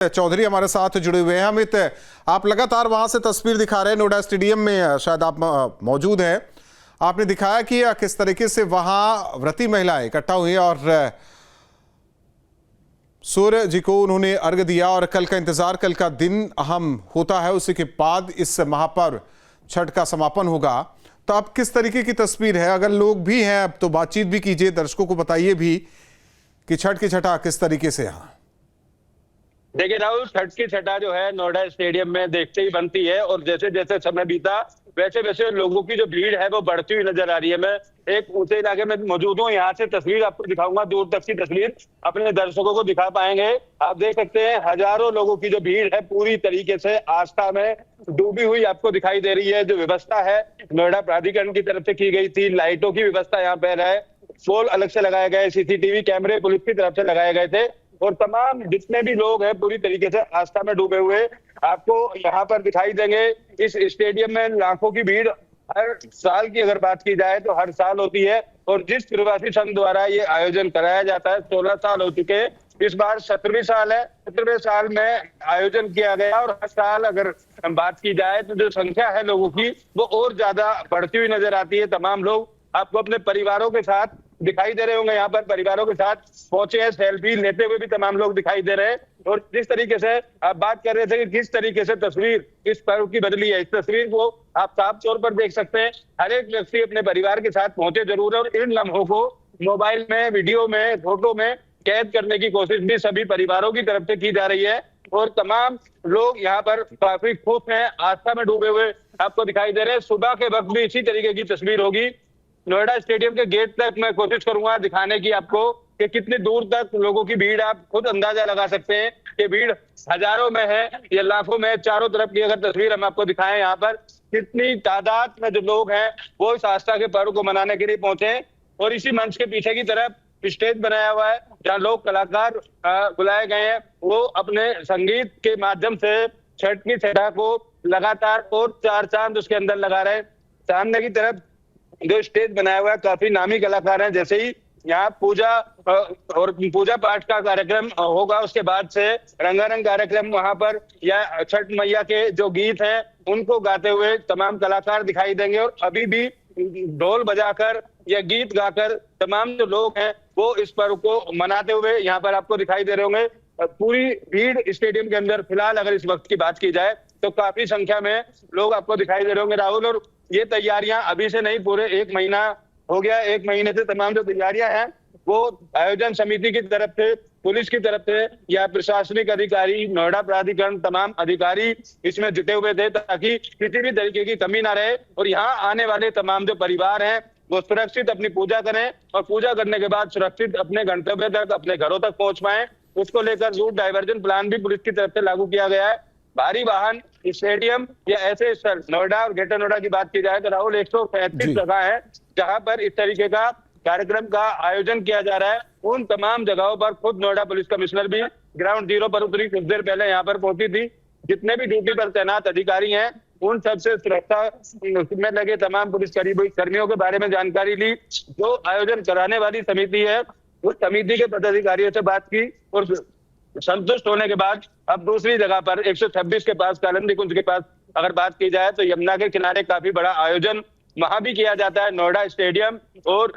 चौधरी हमारे साथ जुड़े हुए हैं। अमित, आप लगातार वहां से तस्वीर दिखा रहे हैं, नोएडा स्टेडियम में शायद आप मौजूद हैं। आपने दिखाया कि किस तरीके से वहां व्रती महिलाएं इकट्ठा हुई और सूर्य जी को उन्होंने अर्घ्य दिया और कल का इंतजार, कल का दिन अहम होता है, उसी के बाद इस महापर्व छठ का समापन होगा। तो अब किस तरीके की तस्वीर है? अगर लोग भी हैं अब तो बातचीत भी कीजिए, दर्शकों को बताइए भी कि छठ की छठा किस तरीके से यहाँ। देखिए राहुल, छठ की छठा जो है नोएडा स्टेडियम में देखते ही बनती है और जैसे जैसे समय बीता वैसे वैसे लोगों की जो भीड़ है वो बढ़ती हुई नजर आ रही है। मैं एक ऊंचे इलाके में मौजूद हूँ, यहाँ से तस्वीर आपको दिखाऊंगा, दूर तक की तस्वीर अपने दर्शकों को दिखा पाएंगे। आप देख सकते हैं हजारों लोगों की जो भीड़ है पूरी तरीके से आस्था में डूबी हुई आपको दिखाई दे रही है। जो व्यवस्था है नोएडा प्राधिकरण की तरफ से की गई थी, लाइटों की व्यवस्था यहाँ पर है, पोल अलग से लगाए गए, सीसीटीवी कैमरे पुलिस की तरफ से लगाए गए थे और तमाम जितने भी लोग हैं पूरी तरीके से आस्था में डूबे हुए आपको यहाँ पर दिखाई देंगे। इस स्टेडियम में लाखों की भीड़ हर साल की अगर बात की जाए तो हर साल होती है और जिस प्रवासी संघ द्वारा ये आयोजन कराया जाता है 16 साल हो चुके, इस बार 17वीं साल है। 17वें साल में आयोजन किया गया और हर साल अगर बात की जाए तो जो संख्या है लोगों की वो और ज्यादा बढ़ती हुई नजर आती है। तमाम लोग आपको अपने परिवारों के साथ दिखाई दे रहे होंगे, यहाँ पर परिवारों के साथ पहुंचे हैं, सेल्फी लेते हुए भी तमाम लोग दिखाई दे रहे हैं। और जिस तरीके से आप बात कर रहे थे कि किस तरीके से तस्वीर इस पर्व की बदली है, इस तस्वीर को आप साफ तौर पर देख सकते हैं। हर एक व्यक्ति अपने परिवार के साथ पहुंचे जरूर है और इन लम्हों को मोबाइल में, वीडियो में, फोटो में कैद करने की कोशिश भी सभी परिवारों की तरफ से की जा रही है और तमाम लोग यहाँ पर काफी खुश हैं, आस्था में डूबे हुए आपको दिखाई दे रहे हैं। सुबह के वक्त भी इसी तरीके की तस्वीर होगी। नोएडा स्टेडियम के गेट तक मैं कोशिश करूंगा दिखाने की आपको कि कितनी दूर तक लोगों की भीड़, आप खुद अंदाजा लगा सकते हैं कि भीड़ हजारों में है या लाखों में। चारों तरफ की अगर तस्वीर हम आपको दिखाएं, यहाँ पर कितनी तादाद में जो लोग हैं वो इस आस्था के पर्व को मनाने के लिए पहुंचे और इसी मंच के पीछे की तरफ स्टेज बनाया हुआ है जहाँ लोग कलाकार बुलाए गए हैं, वो अपने संगीत के माध्यम से छठ की छठा को लगातार और चार चांद उसके अंदर लगा रहे हैं। सामने की तरफ जो स्टेज बनाया हुआ है काफी नामी कलाकार हैं, जैसे ही यहाँ पूजा और पूजा पाठ का कार्यक्रम होगा उसके बाद से रंगारंग कार्यक्रम वहां पर या छठ मैया के जो गीत हैं उनको गाते हुए तमाम कलाकार दिखाई देंगे और अभी भी ढोल बजाकर या गीत गाकर तमाम जो लोग हैं वो इस पर्व को मनाते हुए यहाँ पर आपको दिखाई दे रहे होंगे। पूरी भीड़ स्टेडियम के अंदर फिलहाल अगर इस वक्त की बात की जाए तो काफी संख्या में लोग आपको दिखाई दे रहे होंगे राहुल। और ये तैयारियां अभी से नहीं, पूरे 1 महीना हो गया, 1 महीने से तमाम जो तैयारियां हैं वो आयोजन समिति की तरफ से, पुलिस की तरफ से या प्रशासनिक अधिकारी, नोएडा प्राधिकरण, तमाम अधिकारी इसमें जुटे हुए थे ताकि किसी भी तरीके की कमी ना रहे और यहाँ आने वाले तमाम जो परिवार हैं वो सुरक्षित अपनी पूजा करें और पूजा करने के बाद सुरक्षित अपने गंतव्य तक, अपने घरों तक पहुंच पाए। उसको लेकर रूट डाइवर्जन प्लान भी पुलिस की तरफ से लागू किया गया है। भारी वाहन स्टेडियम या ऐसे स्थल नोएडा और ग्रेटर नोएडा की बात की जाए तो राहुल 135 जगह है जहां पर इस तरीके का कार्यक्रम का आयोजन किया जा रहा है। उन तमाम जगहों पर खुद नोएडा पुलिस कमिश्नर भी ग्राउंड जीरो पर उतरी, कुछ देर पहले यहाँ पर पहुंची थी। जितने भी ड्यूटी पर तैनात अधिकारी हैं उन सबसे सुरक्षा में लगे तमाम पुलिस कर्मियों के बारे में जानकारी ली। जो आयोजन कराने वाली समिति है उस समिति के पदाधिकारियों से बात की और संतुष्ट होने के बाद अब दूसरी जगह पर 126 के पास, कालिंदी कुंज के पास अगर बात की जाए तो यमुना के किनारे काफी बड़ा आयोजन वहां भी किया जाता है। नोएडा स्टेडियम और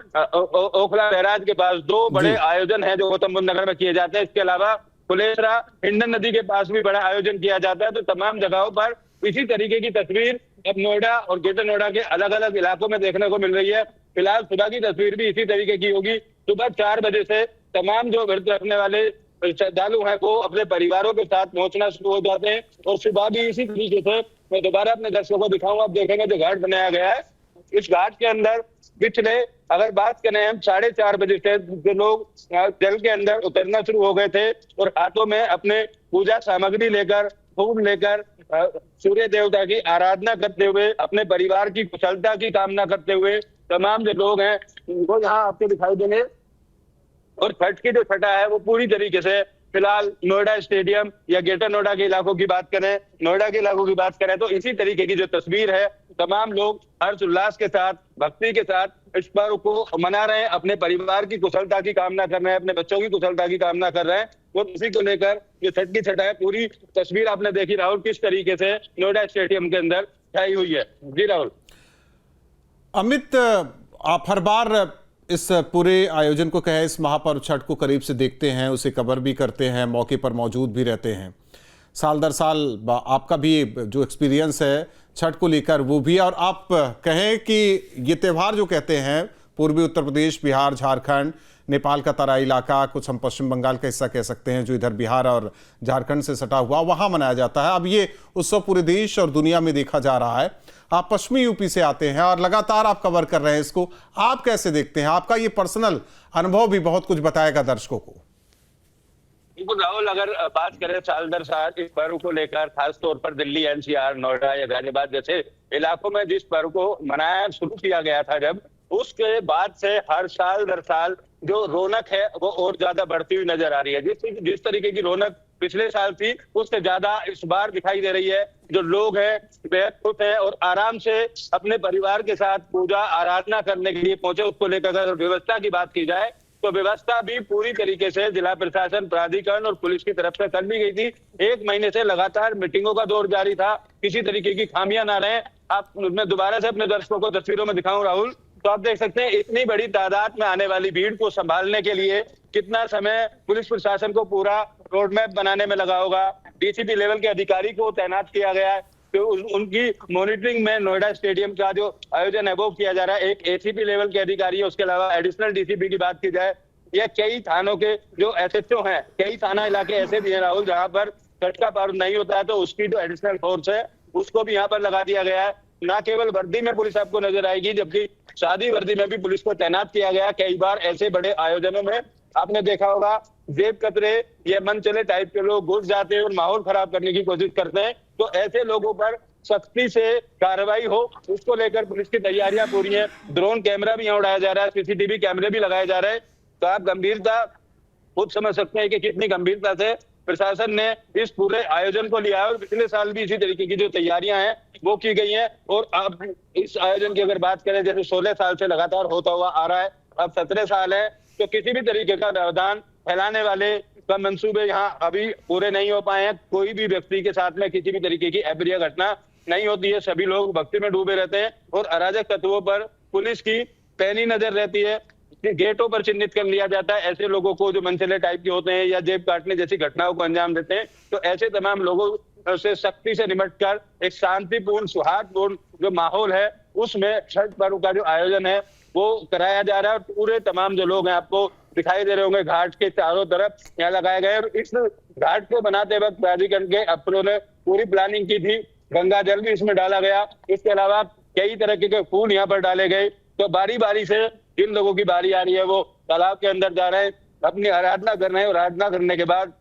ओखला बैराज के पास 2 बड़े आयोजन हैं जो गौतम बुद्ध नगर में किए जाते हैं। इसके अलावा फुलेसरा, हिंडन नदी के पास भी बड़ा आयोजन किया जाता है। तो तमाम जगहों पर इसी तरीके की तस्वीर अब नोएडा और ग्रेटर नोएडा के अलग अलग इलाकों में देखने को मिल रही है। फिलहाल सुबह की तस्वीर भी इसी तरीके की होगी। सुबह 4 बजे से तमाम जो व्रत रखने वाले श्रद्धालु हैं वो अपने परिवारों के साथ पहुंचना शुरू हो जाते हैं और सुबह भी इसी तरीके से मैं दोबारा अपने दर्शकों को दिखाऊंगा। आप देखेंगे जो घाट बनाया गया है, इस घाट के अंदर पिछले अगर बात करें हम 4:30 बजे से जो लोग जल के अंदर उतरना शुरू हो गए थे और हाथों में अपने पूजा सामग्री लेकर, फूल लेकर सूर्य देवता की आराधना करते हुए, अपने परिवार की कुशलता की कामना करते हुए तमाम जो लोग हैं वो यहाँ आपको दिखाई देंगे। और छठ की जो छठा है वो पूरी तरीके से फिलहाल नोएडा स्टेडियम या ग्रेटर नोएडा के इलाकों की बात करें, नोएडा के इलाकों की बात करें, तो इसी तरीके की जो तस्वीर है, तमाम लोग हर्ष उल्लास के साथ, भक्ति के साथ इस पर्व को मना रहे हैं, अपने परिवार की कुशलता की कामना कर रहे हैं, अपने बच्चों की कुशलता की कामना कर रहे हैं। और इसी को लेकर जो छठ की छठा है, पूरी तस्वीर आपने देखी राहुल, किस तरीके से नोएडा स्टेडियम के अंदर छाई हुई है। जी राहुल। अमित, आप हर बार इस पूरे आयोजन को कहे, इस महापर्व छठ को करीब से देखते हैं, उसे कवर भी करते हैं, मौके पर मौजूद भी रहते हैं। साल दर साल आपका भी जो एक्सपीरियंस है छठ को लेकर वो भी, और आप कहें कि ये त्यौहार जो कहते हैं पूर्वी उत्तर प्रदेश, बिहार, झारखंड, नेपाल का तराई इलाका, कुछ हम पश्चिम बंगाल का हिस्सा कह सकते हैं जो इधर बिहार और झारखंड से सटा हुआ, वहाँ मनाया जाता है। अब ये उत्सव पूरे देश और दुनिया में देखा जा रहा है। आप पश्चिमी यूपी से आते हैं और लगातार आप कवर कर रहे हैं इसको, आप कैसे देखते हैं? आपका ये पर्सनल अनुभव भी बहुत कुछ बताएगा दर्शकों को। बिल्कुल राहुल, अगर बात करें साल दर साल इस पर्व को लेकर, खास तौर पर दिल्ली, एनसीआर, नोएडा या गाजियाबाद जैसे इलाकों में जिस पर्व को मनाया शुरू किया गया था, जब उसके बाद से हर साल दर साल जो रौनक है वो और ज्यादा बढ़ती हुई नजर आ रही है। जिस तरीके की रौनक पिछले साल थी, उससे ज्यादा इस बार दिखाई दे रही है। जो लोग हैं बेहद खुश हैं और आराम से अपने परिवार के साथ पूजा आराधना करने के लिए पहुंचे। उसको लेकर अगर व्यवस्था की बात की जाए तो व्यवस्था भी पूरी तरीके से जिला प्रशासन, प्राधिकरण और पुलिस की तरफ से कर ली गई थी। 1 महीने से लगातार मीटिंगों का दौर जारी था, किसी तरीके की खामियां ना रहे। आप, मैं दोबारा से अपने दर्शकों को तस्वीरों में दिखाऊं राहुल, तो आप देख सकते हैं इतनी बड़ी तादाद में आने वाली भीड़ को संभालने के लिए कितना समय पुलिस प्रशासन को पूरा रोड मैप बनाने में लगा होगा। डीसीपी लेवल के अधिकारी को तैनात किया गया है, तो उनकी मॉनिटरिंग में नोएडा स्टेडियम का जो आयोजन है वो किया जा रहा है। एक एसीपी लेवल के अधिकारी है, उसके अलावा एडिशनल डीसीपी की बात की जाए या कई थानों के जो एसएचओ हैं, कई थाना इलाके ऐसे भी हैं राहुल जहां पर छठ का पर्व नहीं होता है, तो उसकी जो एडिशनल फोर्स है उसको भी यहाँ पर लगा दिया गया है। ना केवल वर्दी में पुलिस आपको नजर आएगी, जबकि सादी वर्दी में भी पुलिस को तैनात किया गया। कई बार ऐसे बड़े आयोजनों में आपने देखा होगा जेब कतरे या मन चले टाइप के लोग घुस जाते हैं और माहौल खराब करने की कोशिश करते हैं, तो ऐसे लोगों पर सख्ती से कार्रवाई हो, उसको लेकर पुलिस की तैयारियां पूरी हैं। ड्रोन कैमरा भी यहाँ उड़ाया जा रहा है, सीसीटीवी कैमरे भी लगाए जा रहे हैं। तो आप गंभीरता खुद समझ सकते हैं कि कितनी गंभीरता से प्रशासन ने इस पूरे आयोजन को लिया है। और पिछले साल भी इसी तरीके की जो तैयारियां हैं वो की गई हैं। और अब इस आयोजन की अगर बात करें, जैसे 16 साल से लगातार होता हुआ आ रहा है, अब 17 साल है, तो किसी भी तरीके का व्यवधान फैलाने वाले का मंसूबे यहाँ अभी पूरे नहीं हो पाए हैं। कोई भी व्यक्ति के साथ में किसी भी तरीके की अप्रिय घटना नहीं होती है, सभी लोग भक्ति में डूबे रहते हैं और अराजक तत्वों पर पुलिस की पैनी नजर रहती है। गेटों पर चिन्हित कर लिया जाता है ऐसे लोगों को जो मनचले टाइप के होते हैं या जेब काटने जैसी घटनाओं को अंजाम देते हैं। तो ऐसे तमाम लोगों से सख्ती से निपटकर एक शांतिपूर्ण, सौहार्दपूर्ण जो माहौल है उसमें छठ पर्व का जो आयोजन है वो कराया जा रहा है। और पूरे तमाम जो लोग हैं आपको दिखाई दे रहे होंगे, घाट के चारों तरफ यहाँ लगाए गए। और इस घाट को बनाते वक्त प्राधिकरण के अफसरों ने पूरी प्लानिंग की थी। गंगा जल भी इसमें डाला गया, इसके अलावा कई तरह के फूल यहाँ पर डाले गए। तो बारी बारी से जिन लोगों की बारी आ रही है वो तालाब के अंदर जा रहे हैं, अपनी आराधना कर रहे हैं। और आराधना करने के बाद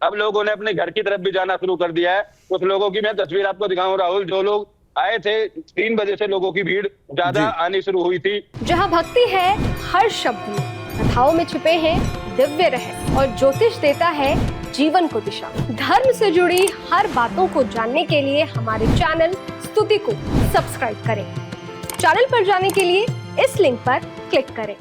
अब लोगों ने अपने घर की तरफ भी जाना शुरू कर दिया है। कुछ लोगों की मैं तस्वीर आपको दिखाऊं राहुल, जो लोग आए थे 3 बजे से लोगों की भीड़ ज्यादा आनी शुरू हुई थी। जहाँ भक्ति है हर शब्द में, कथाओं में छिपे हैं दिव्य रहस्य और ज्योतिष देता है जीवन को दिशा। धर्म से जुड़ी हर बातों को जानने के लिए हमारे चैनल स्तुति को सब्सक्राइब करें। चैनल पर जाने के लिए इस लिंक पर क्लिक करें।